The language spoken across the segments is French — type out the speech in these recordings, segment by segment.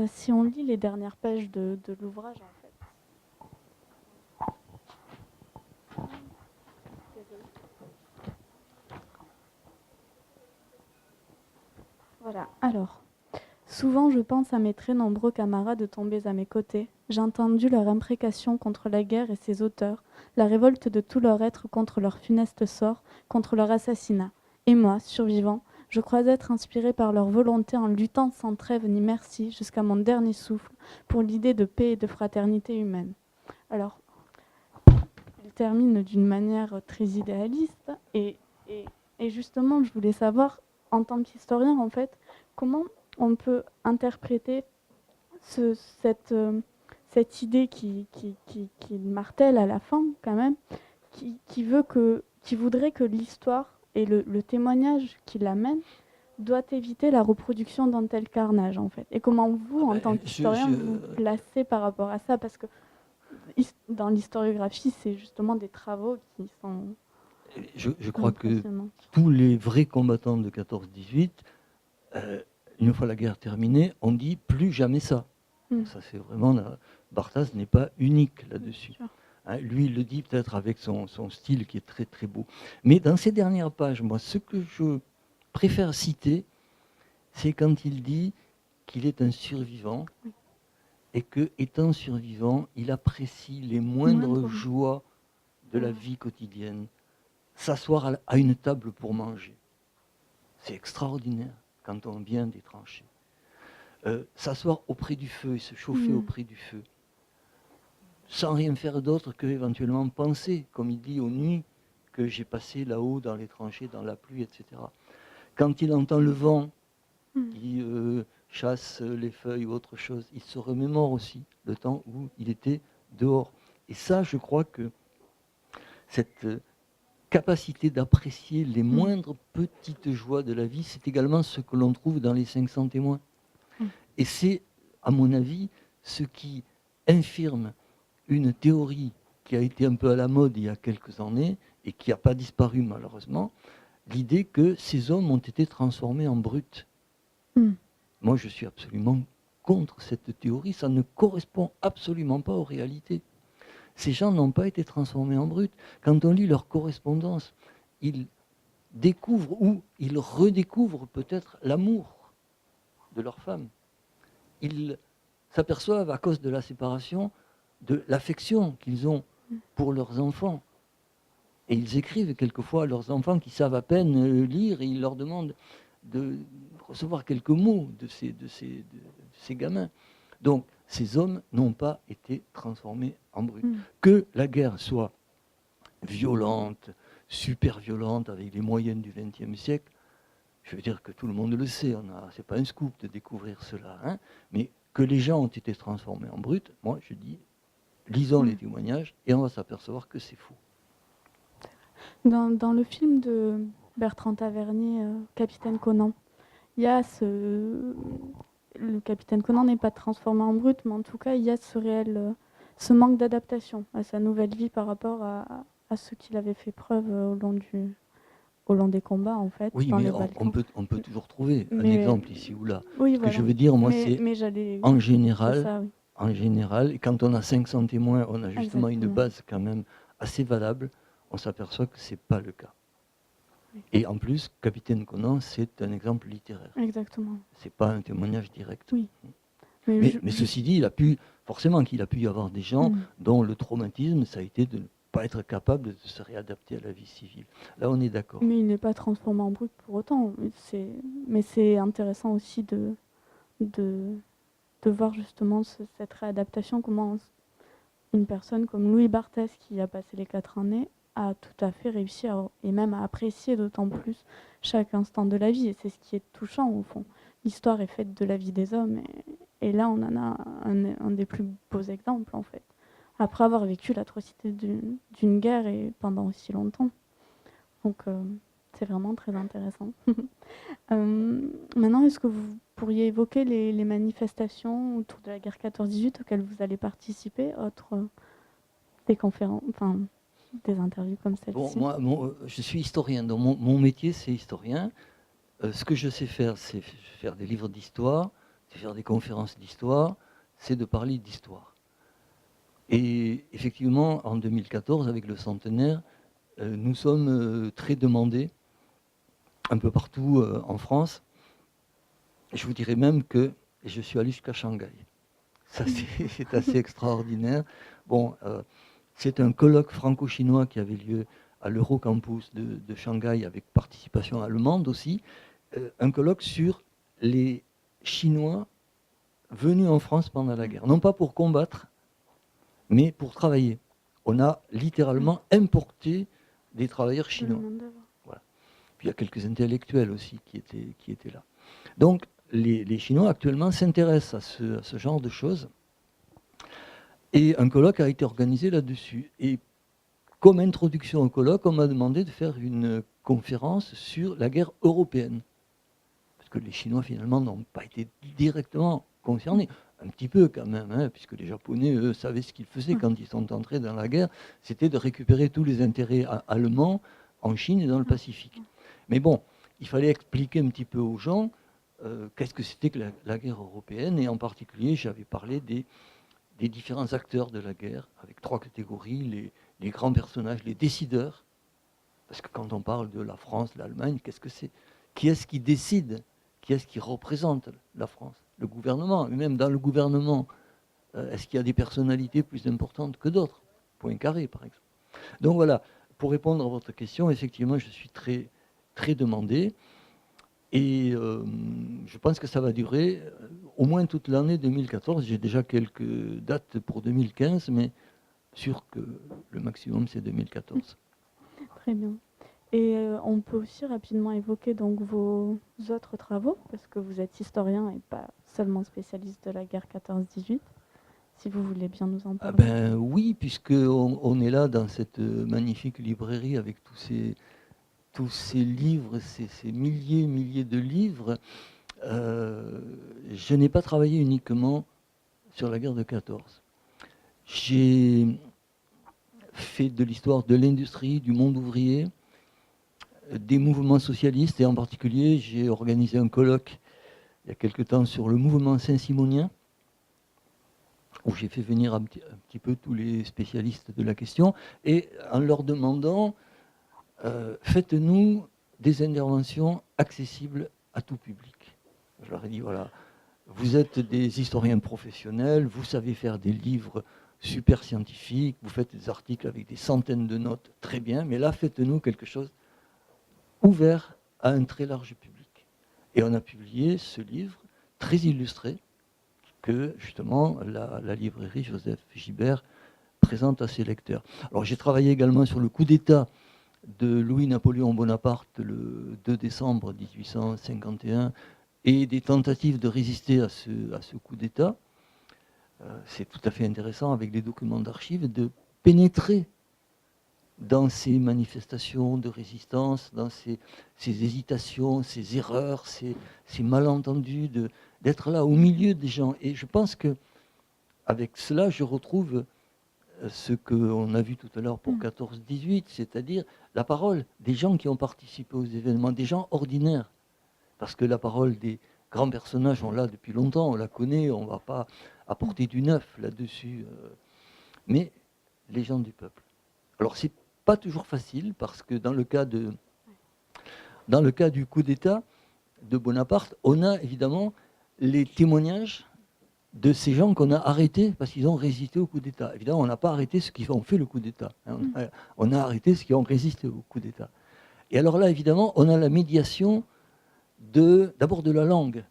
Si on lit les dernières pages de l'ouvrage, en fait. Voilà, alors. Souvent, je pense à mes très nombreux camarades tombés à mes côtés. J'ai entendu leurs imprécations contre la guerre et ses auteurs, la révolte de tout leur être contre leur funeste sort, contre leur assassinat. Et moi, survivant, je crois être inspiré par leur volonté en luttant sans trêve ni merci jusqu'à mon dernier souffle pour l'idée de paix et de fraternité humaine. Alors, il termine d'une manière très idéaliste et justement, je voulais savoir, en tant qu'historien, en fait, comment on peut interpréter cette idée qui martèle à la fin, quand même, qui voudrait que l'histoire et le témoignage qui l'amène doit éviter la reproduction d'un tel carnage, en fait. Et comment vous, en tant qu'historien, vous placez par rapport à ça? Parce que dans l'historiographie, c'est justement des travaux qui sont... Je crois que tous les vrais combattants de 14-18, une fois la guerre terminée, on dit plus jamais ça. Ça, c'est vraiment... Barthas n'est pas unique là-dessus. Hein, lui, il le dit peut-être avec son style qui est très très beau. Mais dans ces dernières pages, moi, ce que je préfère citer, c'est quand il dit qu'il est un survivant et que, étant survivant, il apprécie les moindres joies de la vie quotidienne. S'asseoir à une table pour manger. C'est extraordinaire quand on vient des tranchées. S'asseoir auprès du feu et se chauffer auprès du feu, sans rien faire d'autre que éventuellement penser, comme il dit aux nuits que j'ai passé là-haut dans les tranchées, dans la pluie, etc. Quand il entend le vent qui chasse les feuilles ou autre chose, il se remémore aussi le temps où il était dehors. Et ça, je crois que cette capacité d'apprécier les moindres petites joies de la vie, c'est également ce que l'on trouve dans les 500 témoins. Et c'est, à mon avis, ce qui infirme une théorie qui a été un peu à la mode il y a quelques années et qui n'a pas disparu malheureusement, l'idée que ces hommes ont été transformés en brutes. Moi, je suis absolument contre cette théorie, ça ne correspond absolument pas aux réalités. Ces gens n'ont pas été transformés en brutes. Quand on lit leur correspondance, ils découvrent ou ils redécouvrent peut-être l'amour de leur femme. Ils s'aperçoivent, à cause de la séparation, de l'affection qu'ils ont pour leurs enfants. Et ils écrivent quelquefois à leurs enfants qui savent à peine lire et ils leur demandent de recevoir quelques mots de ces gamins. Donc, ces hommes n'ont pas été transformés en brutes. Que la guerre soit violente, super violente, avec les moyens du XXe siècle, je veux dire que tout le monde le sait, ce n'est pas un scoop de découvrir cela, hein, mais que les gens ont été transformés en brutes, moi je dis, lisons les témoignages et on va s'apercevoir que c'est faux. Dans le film de Bertrand Tavernier, Capitaine Conan, il y a le capitaine Conan n'est pas transformé en brute, mais en tout cas, il y a ce manque d'adaptation à sa nouvelle vie par rapport à ce qu'il avait fait preuve au long des combats, en fait. Oui, dans mais les on peut toujours trouver un exemple ici ou là. Oui, Ce que je veux dire, moi, c'est en général, ça, oui. En général, et quand on a 500 témoins, on a justement une base quand même assez valable, on s'aperçoit que ce n'est pas le cas. Et en plus, Capitaine Conan, c'est un exemple littéraire. Exactement. Ce n'est pas un témoignage direct. Oui. Mais ceci dit, forcément qu'il a pu y avoir des gens dont le traumatisme, ça a été de ne pas être capable de se réadapter à la vie civile. Là, on est d'accord. Mais il n'est pas transformé en brut pour autant. Mais c'est intéressant aussi de voir justement cette réadaptation, comment une personne comme Louis Barthès, qui a passé les 4 années, a tout à fait réussi et même à apprécier d'autant plus chaque instant de la vie. Et c'est ce qui est touchant au fond. L'histoire est faite de la vie des hommes et là on en a un des plus beaux exemples en fait. Après avoir vécu l'atrocité d'une guerre et pendant aussi longtemps. Donc c'est vraiment très intéressant. Maintenant, est-ce que vous pourriez évoquer les manifestations autour de la guerre 14-18 auxquelles vous allez participer, des conférences, enfin des interviews comme celle-ci? Bon, moi, je suis historien, donc mon métier c'est historien. Ce que je sais faire, c'est faire des livres d'histoire, de faire des conférences d'histoire, c'est de parler d'histoire. Et effectivement, en 2014, avec le centenaire, nous sommes très demandés un peu partout en France. Je vous dirais même que je suis allé jusqu'à Shanghai. Ça, c'est assez extraordinaire. Bon, c'est un colloque franco-chinois qui avait lieu à l'Eurocampus de Shanghai, avec participation allemande aussi. Un colloque sur les Chinois venus en France pendant la guerre. Non pas pour combattre, mais pour travailler. On a littéralement importé des travailleurs chinois. Voilà. Puis il y a quelques intellectuels aussi qui étaient là. Donc, les Chinois actuellement s'intéressent à ce genre de choses. Et un colloque a été organisé là-dessus. Et comme introduction au colloque, on m'a demandé de faire une conférence sur la guerre européenne. Parce que les Chinois, finalement, n'ont pas été directement concernés. Un petit peu quand même, hein, puisque les Japonais, eux, savaient ce qu'ils faisaient quand ils sont entrés dans la guerre. C'était de récupérer tous les intérêts allemands en Chine et dans le Pacifique. Mais bon, il fallait expliquer un petit peu aux gens qu'est-ce que c'était que la guerre européenne. Et en particulier, j'avais parlé des différents acteurs de la guerre, avec 3 catégories, les grands personnages, les décideurs. Parce que quand on parle de la France, l'Allemagne, qu'est-ce que c'est? Qui est-ce qui décide? Qui est-ce qui représente la France? Le gouvernement. Et même dans le gouvernement, est-ce qu'il y a des personnalités plus importantes que d'autres? Poincaré, par exemple. Donc voilà, pour répondre à votre question, effectivement, je suis très, très demandé. Et je pense que ça va durer au moins toute l'année 2014. J'ai déjà quelques dates pour 2015, mais sûr que le maximum, c'est 2014. Très bien. Et on peut aussi rapidement évoquer donc vos autres travaux, parce que vous êtes historien et pas seulement spécialiste de la guerre 14-18, si vous voulez bien nous en parler. Ben oui, puisqu'on est là dans cette magnifique librairie avec tous ces livres, ces milliers de livres. Je n'ai pas travaillé uniquement sur la guerre de 14. J'ai fait de l'histoire de l'industrie, du monde ouvrier, des mouvements socialistes, et en particulier, j'ai organisé un colloque il y a quelque temps sur le mouvement saint-simonien, où j'ai fait venir un petit peu tous les spécialistes de la question, et en leur demandant, faites-nous des interventions accessibles à tout public. Je leur ai dit, voilà, vous êtes des historiens professionnels, vous savez faire des livres super scientifiques, vous faites des articles avec des centaines de notes, très bien, mais là, faites-nous quelque chose ouvert à un très large public. Et on a publié ce livre très illustré que, justement, la librairie Joseph Gibert présente à ses lecteurs. Alors, j'ai travaillé également sur le coup d'État de Louis-Napoléon Bonaparte le 2 décembre 1851 et des tentatives de résister à ce coup d'État. C'est tout à fait intéressant, avec les documents d'archives, de pénétrer dans ces manifestations de résistance, dans ces hésitations, ces erreurs, ces malentendus, d'être là au milieu des gens. Et je pense qu'avec cela, je retrouve ce qu'on a vu tout à l'heure pour 14-18, c'est-à-dire la parole des gens qui ont participé aux événements, des gens ordinaires. Parce que la parole des grands personnages, on l'a depuis longtemps, on la connaît, on ne va pas apporter du neuf là-dessus. Mais les gens du peuple. Alors, c'est pas toujours facile, parce que dans le cas du coup d'État de Bonaparte, on a évidemment les témoignages de ces gens qu'on a arrêtés parce qu'ils ont résisté au coup d'État. Évidemment, on n'a pas arrêté ceux qui ont fait le coup d'État. On a arrêté ceux qui ont résisté au coup d'État. Et alors là, évidemment, on a la médiation d'abord de la langue,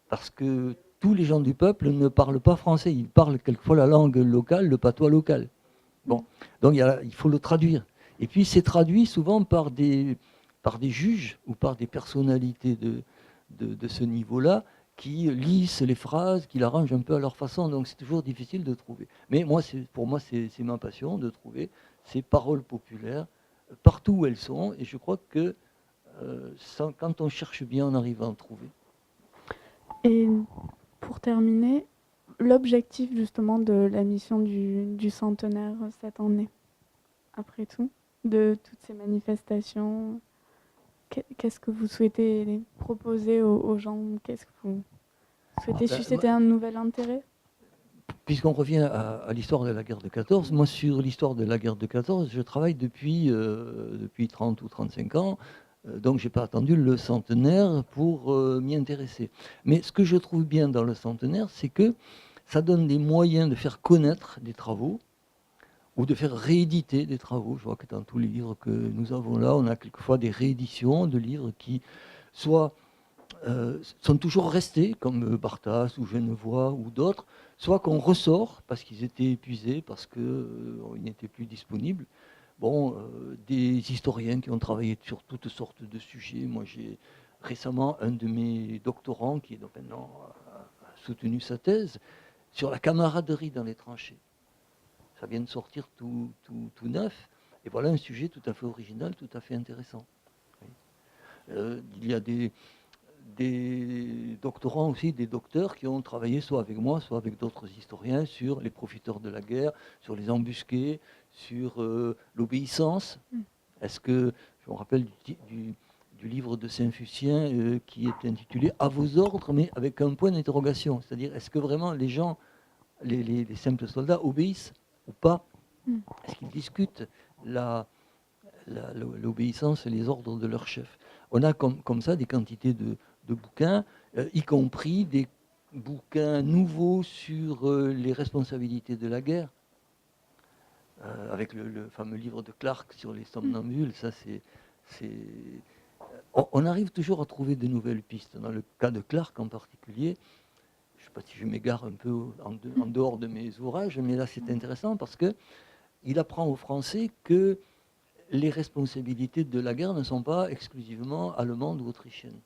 parce que tous les gens du peuple ne parlent pas français, ils parlent quelquefois la langue locale, le patois local. Bon, donc il faut le traduire. Et puis c'est traduit souvent par des juges ou par des personnalités de ce niveau-là qui lissent les phrases, qui l'arrangent un peu à leur façon. Donc c'est toujours difficile de trouver. Mais pour moi, c'est ma passion de trouver ces paroles populaires partout où elles sont. Et je crois que quand on cherche bien, on arrive à en trouver. Et pour terminer, l'objectif justement de la mission du centenaire cette année, après tout, de toutes ces manifestations, qu'est-ce que vous souhaitez proposer aux gens? Qu'est-ce que vous souhaitez susciter un nouvel intérêt? Puisqu'on revient à l'histoire de la guerre de 14, moi sur l'histoire de la guerre de 14, je travaille depuis 30 ou 35 ans, donc je n'ai pas attendu le centenaire pour m'y intéresser. Mais ce que je trouve bien dans le centenaire, c'est que ça donne des moyens de faire connaître des travaux ou de faire rééditer des travaux. Je vois que dans tous les livres que nous avons là, on a quelquefois des rééditions de livres qui soit sont toujours restés, comme Barthas ou Genevois ou d'autres, soit qu'on ressort parce qu'ils étaient épuisés, parce qu'ils n'étaient plus disponibles. Bon, des historiens qui ont travaillé sur toutes sortes de sujets. Moi, j'ai récemment un de mes doctorants qui est donc maintenant a soutenu sa thèse sur la camaraderie dans les tranchées. Ça vient de sortir tout neuf. Et voilà un sujet tout à fait original, tout à fait intéressant. Il y a des doctorants aussi, des docteurs qui ont travaillé soit avec moi, soit avec d'autres historiens sur les profiteurs de la guerre, sur les embusqués, sur l'obéissance. Est-ce que, je me rappelle du livre de Saint-Fucien qui est intitulé « À vos ordres », mais avec un point d'interrogation. C'est-à-dire, est-ce que vraiment les gens, les simples soldats, obéissent ou pas? Est-ce qu'ils discutent l'obéissance et les ordres de leur chef? On a comme ça des quantités de bouquins, y compris des bouquins nouveaux sur les responsabilités de la guerre, avec le fameux livre de Clark sur les somnambules. Ça, on arrive toujours à trouver de nouvelles pistes. Dans le cas de Clark en particulier, je ne sais pas si je m'égare un peu en dehors de mes ouvrages, mais là c'est intéressant parce qu'il apprend aux Français que les responsabilités de la guerre ne sont pas exclusivement allemandes ou autrichiennes.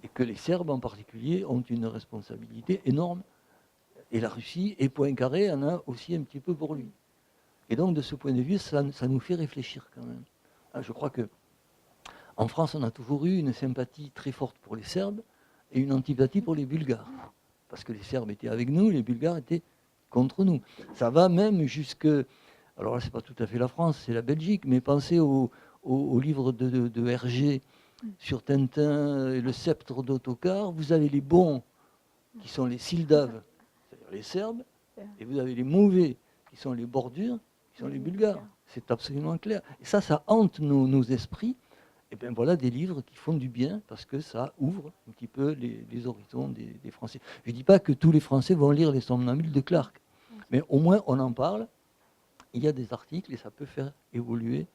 Et que les Serbes en particulier ont une responsabilité énorme. Et la Russie, et Poincaré en a aussi un petit peu pour lui. Et donc de ce point de vue, ça nous fait réfléchir quand même. Je crois qu'en France, on a toujours eu une sympathie très forte pour les Serbes et une antipathie pour les Bulgares. Parce que les Serbes étaient avec nous, les Bulgares étaient contre nous. Ça va même jusque... Alors là, ce n'est pas tout à fait la France, c'est la Belgique, mais pensez au livre de Hergé sur Tintin et le sceptre d'Ottokar. Vous avez les bons, qui sont les Sildaves, c'est-à-dire les Serbes, et vous avez les mauvais, qui sont les Bordures, qui sont les Bulgares. C'est absolument clair. Et ça hante nos esprits. Et bien voilà des livres qui font du bien, parce que ça ouvre un petit peu les horizons des Français. Je ne dis pas que tous les Français vont lire les Somnambules de Clark, mais au moins on en parle. Il y a des articles et ça peut faire évoluer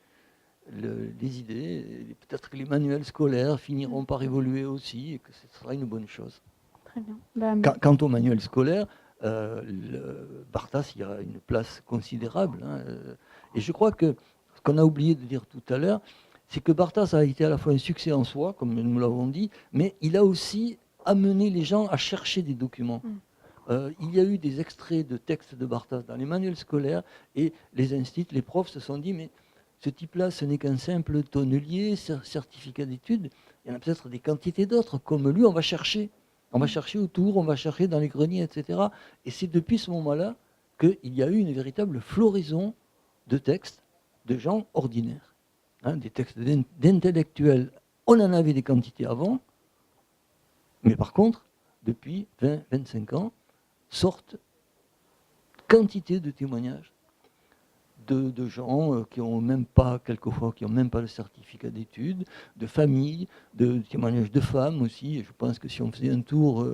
les idées. Peut-être que les manuels scolaires finiront par évoluer aussi et que ce sera une bonne chose. Très bien. Quant au manuel scolaire, Barthas, il y a une place considérable. Et je crois que ce qu'on a oublié de dire tout à l'heure, c'est que Barthas a été à la fois un succès en soi, comme nous l'avons dit, mais il a aussi amené les gens à chercher des documents. Il y a eu des extraits de textes de Barthas dans les manuels scolaires et les instituts, les profs se sont dit mais ce type-là, ce n'est qu'un simple tonnelier, certificat d'études. Il y en a peut-être des quantités d'autres. Comme lui, on va chercher. On va chercher autour, on va chercher dans les greniers, etc. Et c'est depuis ce moment-là qu'il y a eu une véritable floraison de textes de gens ordinaires. Des textes d'intellectuels. On en avait des quantités avant. Mais par contre, depuis 20-25 ans, sortent quantité de témoignages de gens qui n'ont même pas, quelquefois, qui n'ont même pas le certificat d'études, de familles, de témoignages de femmes aussi. Et je pense que si on faisait un tour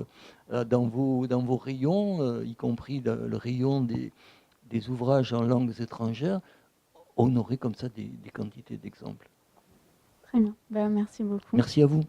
dans vos rayons, y compris le rayon des ouvrages en langues étrangères, on aurait comme ça des quantités d'exemples. Très bien. Merci beaucoup. Merci à vous.